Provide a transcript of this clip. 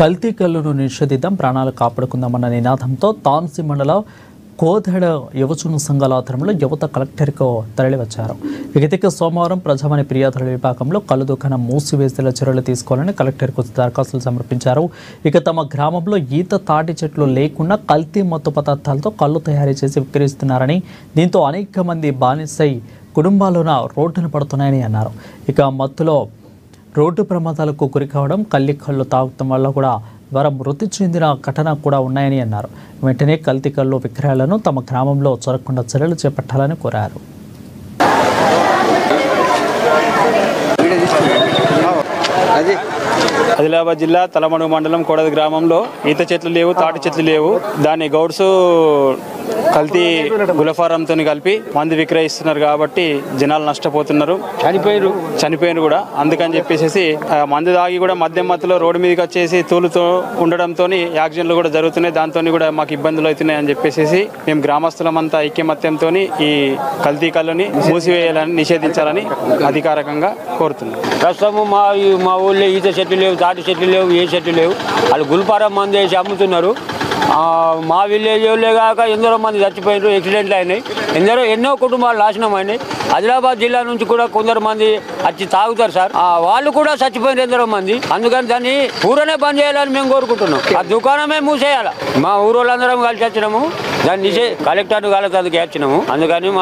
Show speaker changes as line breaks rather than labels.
కల్తీ కల్లును నిషేధిద్దాం, ప్రాణాలు కాపాడుకుందామన్న నినాదంతో తాంసీ మండల కోదెడ యువజన సంఘాల ఆధ్వర్యంలో యువత కలెక్టర్కు తరలివచ్చారు. ఇక సోమవారం ప్రజావాణి ఫిర్యాదుల విభాగంలో కళ్ళు దుకాణం మూసివేసేలా చర్యలు తీసుకోవాలని కలెక్టర్కు దరఖాస్తులు సమర్పించారు. ఇక తమ గ్రామంలో ఈత తాటి చెట్లు లేకుండా కల్తీ మత్తు పదార్థాలతో కళ్ళు తయారు చేసి విక్రయిస్తున్నారని, దీంతో అనేక మంది బానిసై కుటుంబాలున రోడ్డున పడుతున్నాయని అన్నారు. ఇక మత్తులో రోడ్డు ప్రమాదాలకు గురి కావడం, కళ్ళు తాగటం వల్ల కూడా వారు మృతి చెందిన ఘటన కూడా ఉన్నాయని అన్నారు. వెంటనే కల్తీ కళ్ళు విక్రయాలను తమ గ్రామంలో జరగకుండా చర్యలు చేపట్టాలని కోరారు.
ఆదిలాబాద్ జిల్లా తలమడుగు మండలం కోడది గ్రామంలో ఈత చెట్లు లేవు, తాటి చెట్లు లేవు. దాన్ని గౌడ్స్ కల్తీ గులఫారంతో కలిపి మందు విక్రయిస్తున్నారు కాబట్టి జనాలు నష్టపోతున్నారు, చనిపోయారు కూడా. అందుకని చెప్పేసి మందు తాగి కూడా మద్యం మత్తులో రోడ్డు మీదకి వచ్చేసి తూలుతో ఉండడంతో యాక్సిడెంట్లు కూడా జరుగుతున్నాయి. దాంతో కూడా మాకు ఇబ్బందులు అవుతున్నాయి అని చెప్పేసి మేము గ్రామస్తులమంతా ఐక్యమత్యంతో ఈ కల్తీ కళ్ళని మూసివేయాలని, నిషేధించాలని అధికారికంగా కోరుతున్నాం.
ప్రస్తుతం మా ఊళ్ళో ఈత చెట్లు లేవు, తాటి చెట్లు లేవు, ఏ చెట్లు లేవు. వాళ్ళు గుల్పారం మంది వేసి అమ్ముతున్నారు. మా విలేజ్ వాళ్ళే కాక ఎందరో మంది చచ్చిపోయినారు, యాక్సిడెంట్లు అయినాయి, ఎన్నో కుటుంబాలు నాశనం అయినాయి. ఆదిలాబాద్ జిల్లా నుంచి కూడా కొందరు మంది వచ్చి తాగుతారు సార్, వాళ్ళు కూడా చచ్చిపోయినారు ఎందరో మంది. అందుకని దాన్ని ఊరనే బంద్ చేయాలని మేము కోరుకుంటున్నాం. ఆ దుకాణమే మూసేయాలి. మా ఊరు వాళ్ళందరం కలిసి వచ్చినాము, దాన్ని కలెక్టర్ను కలిసి వచ్చినాము. అందుకని మాకు